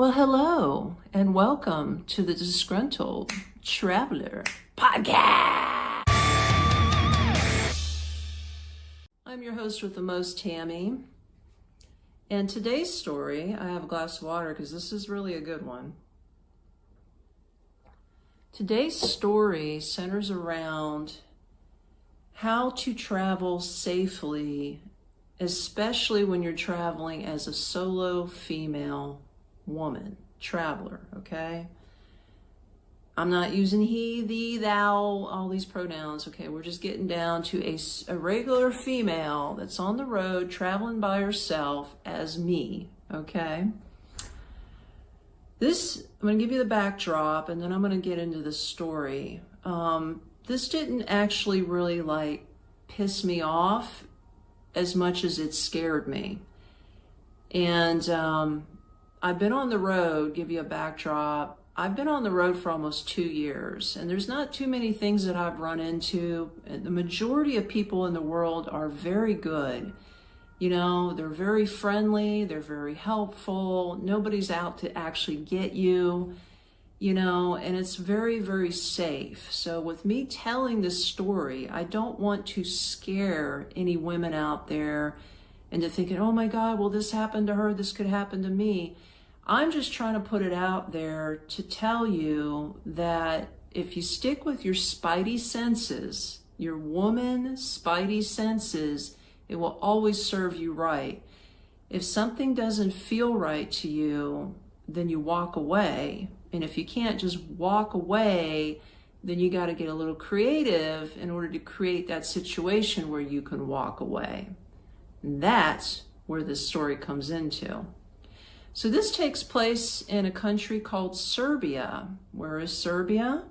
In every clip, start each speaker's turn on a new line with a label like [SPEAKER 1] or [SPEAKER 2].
[SPEAKER 1] Well, hello and welcome to the Disgruntled Traveler Podcast. I'm your host with the most, Tammy. And today's story, I have a glass of water because this is really a good one. Today's story centers around how to travel safely, especially when you're traveling as a solo female woman, traveler, okay? I'm not using he, thee, thou, all these pronouns, okay? We're just getting down to a regular female that's on the road traveling by herself as me, okay? I'm going to give you the backdrop and then I'm going to get into the story. This didn't actually really piss me off as much as it scared me. And I've been on the road, give you a backdrop. I've been on the road for almost 2 years, and there's not too many things that I've run into. The majority of people in the world are very good. You know, they're very friendly, they're very helpful. Nobody's out to actually get you, you know, and it's very, very safe. So with me telling this story, I don't want to scare any women out there into thinking, oh my God, well, this happened to her, this could happen to me. I'm just trying to put it out there to tell you that if you stick with your spidey senses, your woman spidey senses, it will always serve you right. If something doesn't feel right to you, then you walk away. And if you can't just walk away, then you got to get a little creative in order to create that situation where you can walk away. And that's where this story comes into. So this takes place in a country called Serbia. Where is Serbia?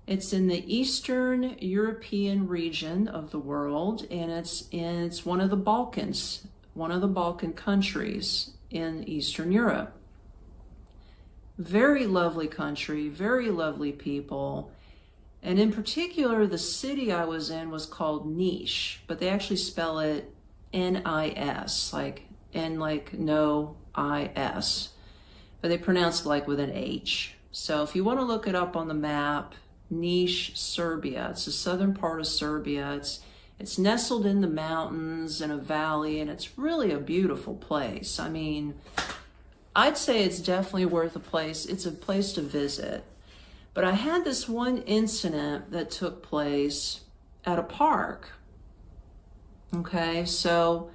[SPEAKER 1] It's in the Eastern European region of the world, and it's one of the Balkans, one of the Balkan countries in Eastern Europe. Very lovely country, very lovely people. And in particular, the city I was in was called Niš, but they actually spell it N-I-S, like no I-S, but they pronounce it with an H. So if you want to look it up on the map, Niš, Serbia, it's the southern part of Serbia. It's nestled in the mountains in a valley, and it's really a beautiful place. I mean, I'd say it's definitely worth a place. It's a place to visit. But I had this one incident that took place at a park. Okay, so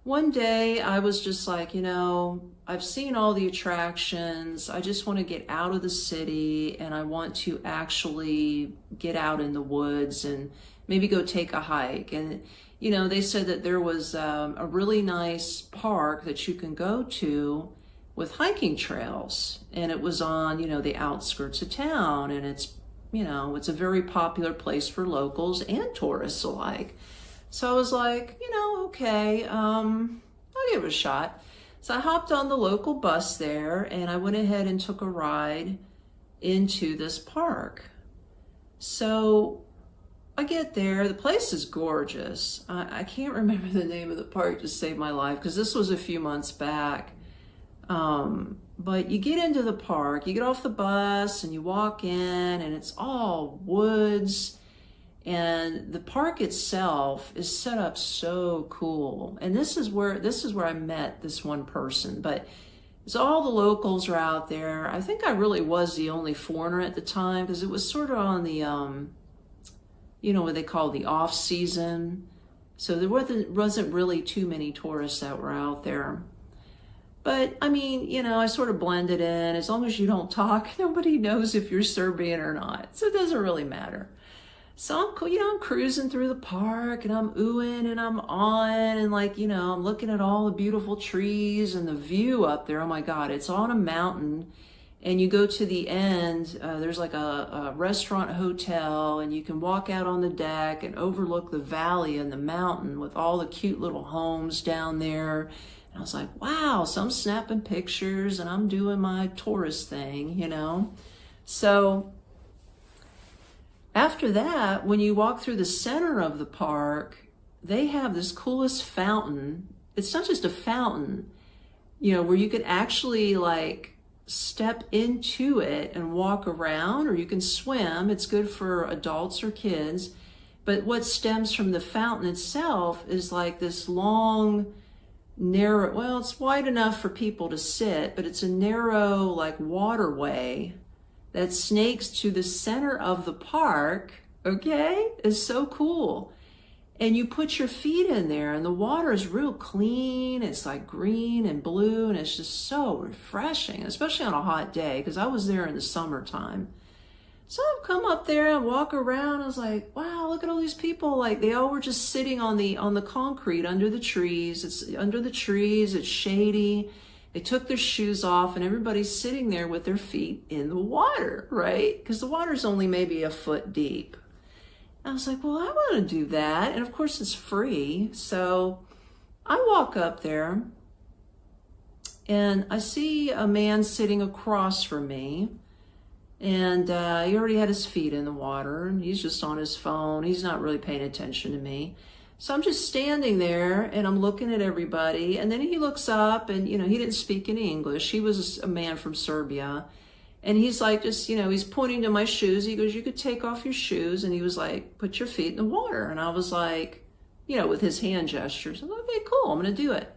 [SPEAKER 1] one day I was just like, I've seen all the attractions. I just want to get out of the city and I want to actually get out in the woods and maybe go take a hike. And, they said that there was a really nice park that you can go to with hiking trails. And it was on, the outskirts of town. And it's a very popular place for locals and tourists alike. So I was like, okay, I'll give it a shot. So I hopped on the local bus there and I went ahead and took a ride into this park. So I get there, the place is gorgeous. I can't remember the name of the park to save my life because this was a few months back. But you get into the park, you get off the bus and you walk in and it's all woods. And the park itself is set up so cool. And this is where I met this one person. But it's all the locals are out there. I think I really was the only foreigner at the time because it was sort of on the, what they call the off season. So there wasn't really too many tourists that were out there. But I mean, I sort of blended in. As long as you don't talk, nobody knows if you're Serbian or not. So it doesn't really matter. So I'm cruising through the park and I'm oohing and I'm on and I'm looking at all the beautiful trees and the view up there. Oh my God, it's on a mountain and you go to the end, there's a restaurant hotel and you can walk out on the deck and overlook the valley and the mountain with all the cute little homes down there. And I was like, wow, so I'm snapping pictures and I'm doing my tourist thing, So after that, when you walk through the center of the park, they have this coolest fountain. It's not just a fountain, where you could actually step into it and walk around, or you can swim. It's good for adults or kids. But what stems from the fountain itself is like this long, narrow, well, it's wide enough for people to sit, but it's a narrow like waterway that snakes to the center of the park. Okay? It's so cool. And you put your feet in there and the water is real clean. It's like green and blue and it's just so refreshing, especially on a hot day, because I was there in the summertime. So I've come up there and walk around. I was like, wow, look at all these people. Like they all were just sitting on the concrete under the trees. It's under the trees. It's shady. They took their shoes off and everybody's sitting there with their feet in the water, right? Because the water's only maybe a foot deep. I was like, well, I want to do that. And of course it's free. So I walk up there and I see a man sitting across from me. And he already had his feet in the water and he's just on his phone. He's not really paying attention to me. So I'm just standing there and I'm looking at everybody. And then he looks up and, he didn't speak any English. He was a man from Serbia. And he's like, just, he's pointing to my shoes. He goes, you could take off your shoes. And he was like, put your feet in the water. And I was like, with his hand gestures. I'm like, okay, cool. I'm going to do it.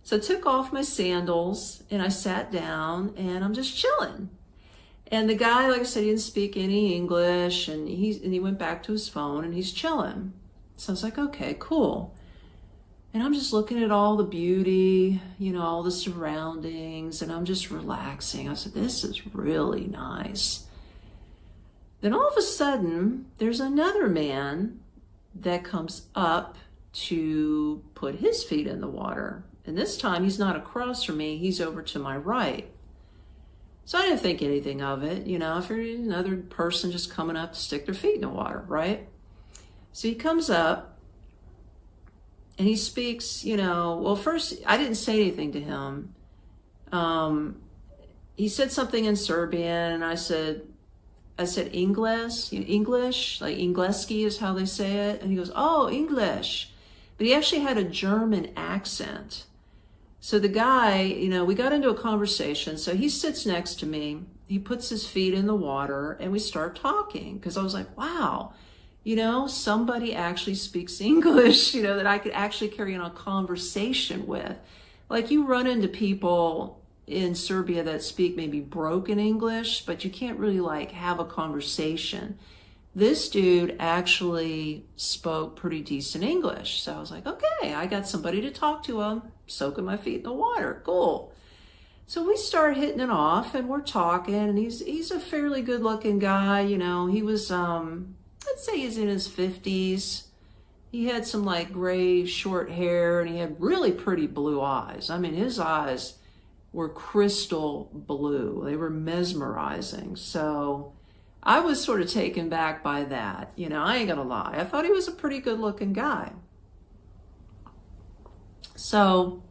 [SPEAKER 1] So I took off my sandals and I sat down and I'm just chilling. And the guy, like I said, he didn't speak any English, and he went back to his phone and he's chilling. So I was like, okay, cool. And I'm just looking at all the beauty, all the surroundings, and I'm just relaxing. I said, this is really nice. Then all of a sudden, there's another man that comes up to put his feet in the water. And this time he's not across from me, he's over to my right. So I didn't think anything of it, if you're another person just coming up to stick their feet in the water, right? So he comes up and he speaks, well, first I didn't say anything to him. He said something in Serbian and I said English, like Ingleski is how they say it. And he goes, oh, English. But he actually had a German accent. So the guy, we got into a conversation. So he sits next to me. He puts his feet in the water and we start talking because I was like, wow, somebody actually speaks English, that I could actually carry on a conversation with. Like you run into people in Serbia that speak maybe broken English, but you can't really like have a conversation. This dude actually spoke pretty decent English. So I was like, okay, I got somebody to talk to. I'm soaking my feet in the water. Cool. So we start hitting it off and we're talking and he's a fairly good looking guy. He was, I'd say he's in his 50s. He had some like gray short hair and he had really pretty blue eyes. I mean, his eyes were crystal blue. They were mesmerizing. So I was sort of taken back by that. I ain't gonna lie. I thought he was a pretty good looking guy. So,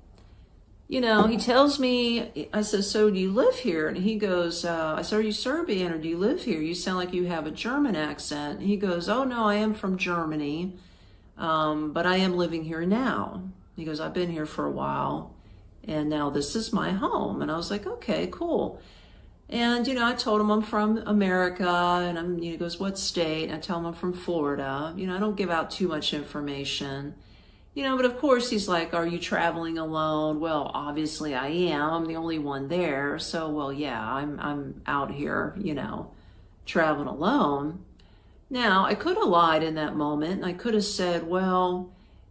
[SPEAKER 1] he tells me, I said, so do you live here? And he goes, I said, are you Serbian or do you live here? You sound like you have a German accent. And he goes, oh no, I am from Germany, but I am living here now. He goes, I've been here for a while and now this is my home. And I was like, okay, cool. And, I told him I'm from America and he goes, what state? And I tell him I'm from Florida. I don't give out too much information, but of course he's like, are you traveling alone? Well, obviously I am. I'm the only one there. So, well, yeah, I'm out here, traveling alone. Now I could have lied in that moment and I could have said, well,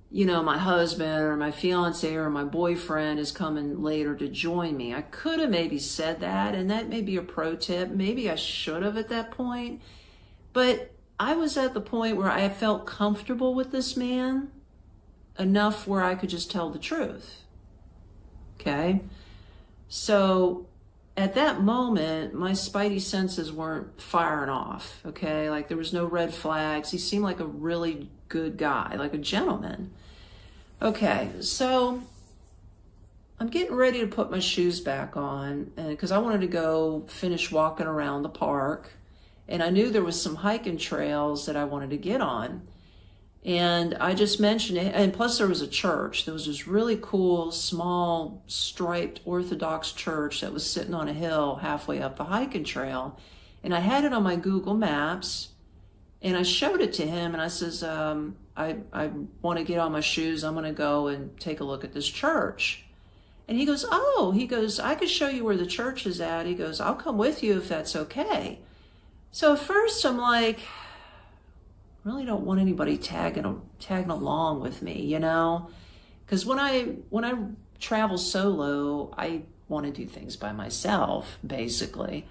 [SPEAKER 1] my husband or my fiance or my boyfriend is coming later to join me. I could have maybe said that, and that may be a pro tip. Maybe I should have at that point. But I was at the point where I felt comfortable with this man enough where I could just tell the truth. Okay? So at that moment, my spidey senses weren't firing off. Okay? Like there was no red flags. He seemed like a really good guy, like a gentleman. Okay, so I'm getting ready to put my shoes back on because I wanted to go finish walking around the park, and I knew there was some hiking trails that I wanted to get on. And I just mentioned it. And plus there was a church. There was this really cool, small, striped Orthodox church that was sitting on a hill halfway up the hiking trail. And I had it on my Google Maps. And I showed it to him, and I says, I want to get on my shoes. I'm going to go and take a look at this church. And he goes, I could show you where the church is at. He goes, I'll come with you if that's okay. So at first I'm like, I really don't want anybody tagging along with me, you know? Because when I travel solo, I want to do things by myself, basically.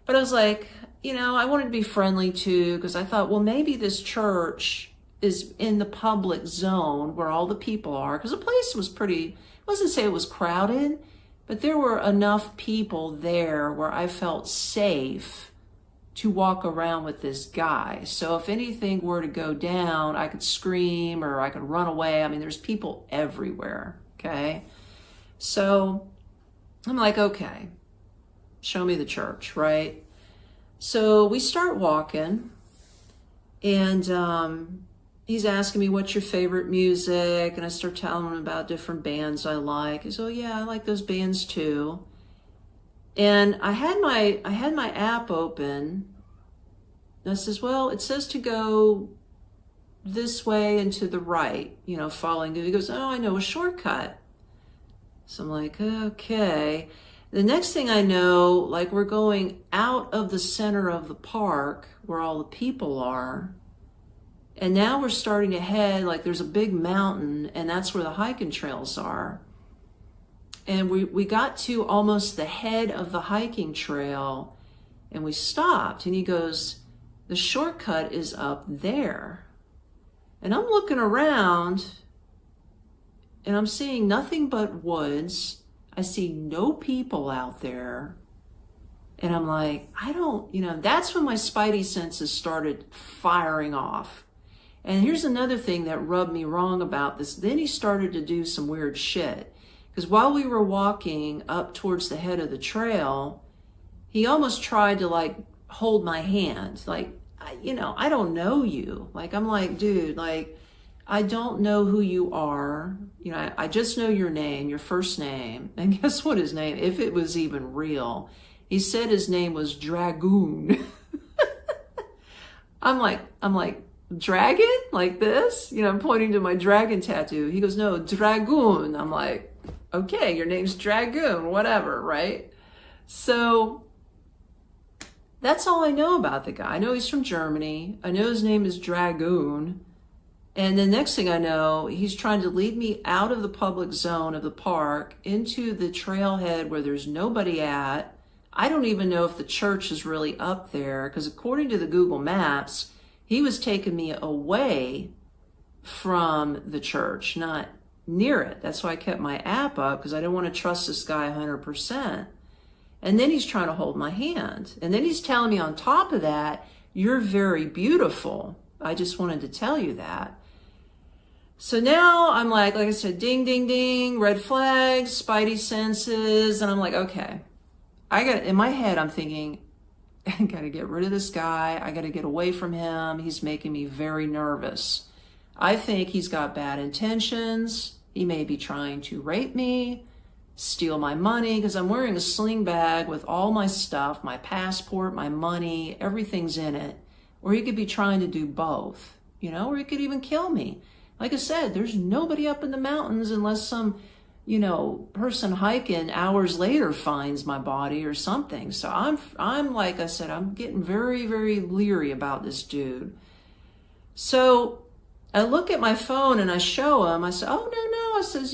[SPEAKER 1] But I was like, you know, I wanted to be friendly too, because I thought, well, maybe this church is in the public zone where all the people are, because the place was pretty, I wasn't say it was crowded, but there were enough people there where I felt safe to walk around with this guy. So if anything were to go down, I could scream or I could run away. I mean, there's people everywhere, okay? So I'm like, okay, show me the church, right? So we start walking, and he's asking me, what's your favorite music? And I start telling him about different bands I like. He says, oh yeah, I like those bands too. And I had my app open. And I says, well, it says to go this way and to the right, you know, following you. He goes, oh, I know a shortcut. So I'm like, okay. The next thing I know, like we're going out of the center of the park where all the people are. And now we're starting to head, like there's a big mountain, and that's where the hiking trails are. And we got to almost the head of the hiking trail, and we stopped. And he goes, the shortcut is up there. And I'm looking around, and I'm seeing nothing but woods. I see no people out there. And I'm like, that's when my spidey senses started firing off. And here's another thing that rubbed me wrong about this. Then he started to do some weird shit. Because while we were walking up towards the head of the trail, he almost tried to like hold my hand. Like, I don't know you. Like, I'm like, dude, like, I don't know who you are. You know, I just know your name, your first name. And guess what his name, if it was even real, he said his name was Dragoon. I'm like, dragon? Like this? You know, I'm pointing to my dragon tattoo. He goes, no, Dragoon. I'm like, okay, your name's Dragoon, whatever, right? So that's all I know about the guy. I know he's from Germany. I know his name is Dragoon. And the next thing I know, he's trying to lead me out of the public zone of the park into the trailhead where there's nobody at. I don't even know if the church is really up there, because according to the Google Maps, he was taking me away from the church, not near it. That's why I kept my app up, because I didn't want to trust this guy 100%. And then he's trying to hold my hand. And then he's telling me on top of that, you're very beautiful. I just wanted to tell you that. So now I'm like I said, ding, ding, ding, red flags, spidey senses. And I'm like, okay, in my head, I'm thinking, I got to get rid of this guy. I got to get away from him. He's making me very nervous. I think he's got bad intentions. He may be trying to rape me, steal my money, because I'm wearing a sling bag with all my stuff, my passport, my money, everything's in it. Or he could be trying to do both, or he could even kill me. Like I said, there's nobody up in the mountains unless some, person hiking hours later finds my body or something. So I'm like I said, I'm getting very, very leery about this dude. So I look at my phone and I show him. I say, oh, no. I says,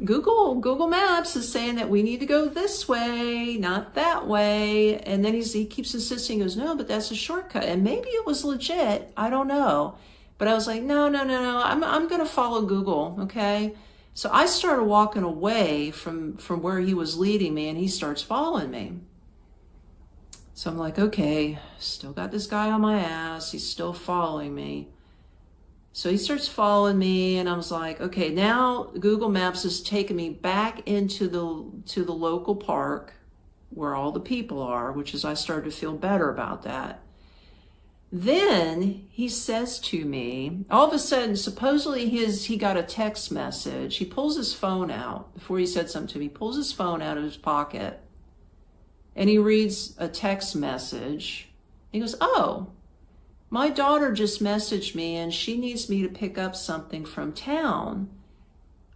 [SPEAKER 1] Google Maps is saying that we need to go this way, not that way. And then he keeps insisting, he goes, no, but that's a shortcut. And maybe it was legit. I don't know. But I was like, no. I'm going to follow Google. Okay. So I started walking away from where he was leading me, and he starts following me. So I'm like, okay, still got this guy on my ass. He's still following me. So he starts following me, and I was like, okay, now Google Maps is taking me back into the local park where all the people are, which is, I started to feel better about that. Then he says to me, all of a sudden, supposedly he got a text message. He pulls his phone out before he said something to me. He pulls his phone out of his pocket and he reads a text message. He goes, "Oh, my daughter just messaged me and she needs me to pick up something from town.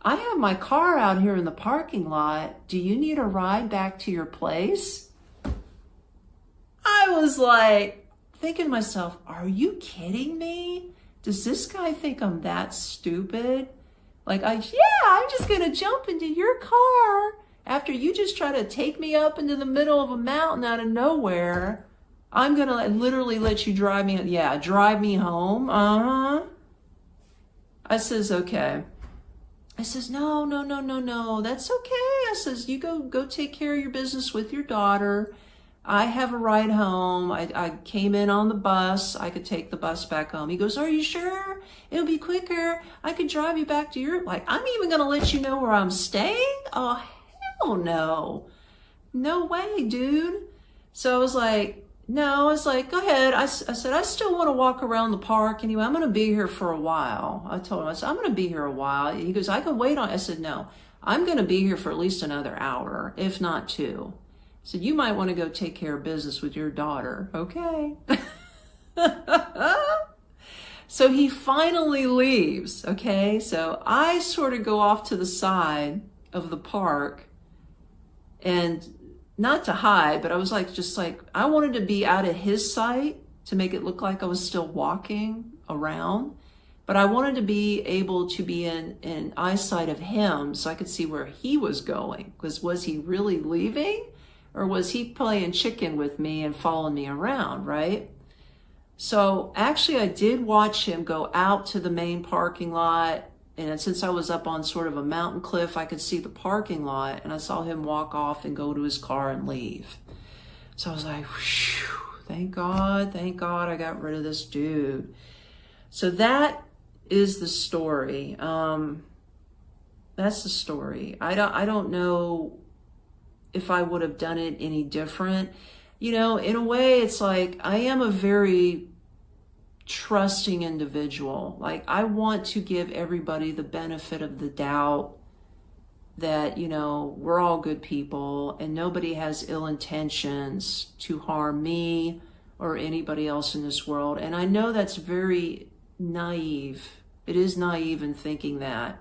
[SPEAKER 1] I have my car out here in the parking lot. Do you need a ride back to your place?" I was like, thinking to myself, are you kidding me? Does this guy think I'm that stupid? Like, I'm just going to jump into your car after you just try to take me up into the middle of a mountain out of nowhere. I'm going to literally let you drive me. Yeah, drive me home. I says, okay. I says, no, that's okay. I says, you go take care of your business with your daughter. I have a ride home. I came in on the bus. I could take the bus back home. He goes, are you sure? It'll be quicker. I could drive you back to your, like, I'm even going to let you know where I'm staying? Oh, hell no. No way, dude. So I was like, no, I was like, go ahead. I said, I still want to walk around the park. Anyway, I'm going to be here for a while. I told him, I said, I'm going to be here a while. He goes, I can wait on. I said, no, I'm going to be here for at least another hour, if not 2. So you might want to go take care of business with your daughter. Okay. So he finally leaves. Okay. So I sort of go off to the side of the park, and not to hide, but I was like, just like, I wanted to be out of his sight to make it look like I was still walking around, but I wanted to be able to be in eyesight of him so I could see where he was going. Because was he really leaving? Or was he playing chicken with me and following me around, right? So actually I did watch him go out to the main parking lot. And since I was up on sort of a mountain cliff, I could see the parking lot. And I saw him walk off and go to his car and leave. So I was like, whew, thank God I got rid of this dude. So that is the story. That's the story. I don't know if I would have done it any different. You know, in a way, it's like I am a very trusting individual. Like, I want to give everybody the benefit of the doubt that, you know, we're all good people and nobody has ill intentions to harm me or anybody else in this world. And I know that's very naive. It is naive in thinking that.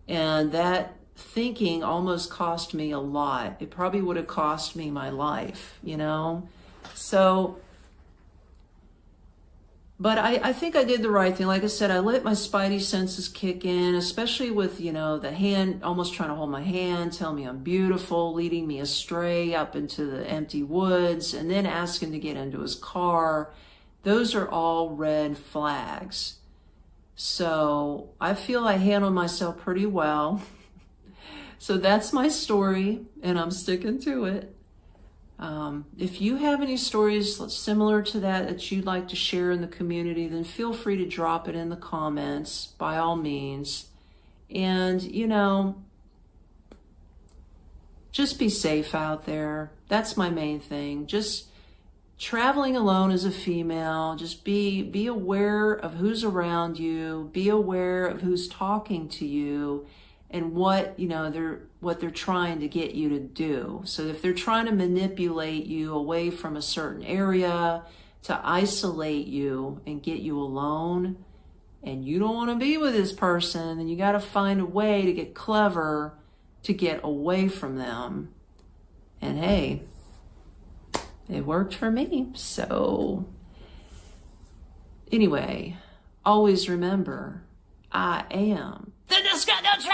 [SPEAKER 1] And that thinking almost cost me a lot. It probably would have cost me my life, you know? So, but I think I did the right thing. Like I said, I let my spidey senses kick in, especially with, you know, the hand, almost trying to hold my hand, tell me I'm beautiful, leading me astray up into the empty woods, and then asking to get into his car. Those are all red flags. So I feel I handled myself pretty well. So that's my story, and I'm sticking to it. If you have any stories similar to that you'd like to share in the community, then feel free to drop it in the comments, by all means. And, you know, just be safe out there. That's my main thing. Just traveling alone as a female, just be aware of who's around you, be aware of who's talking to you, and what, you know, what they're trying to get you to do. So if they're trying to manipulate you away from a certain area to isolate you and get you alone, and you don't want to be with this person, then you got to find a way to get clever to get away from them. And hey, it worked for me. So anyway, always remember, I am the Disgruntled.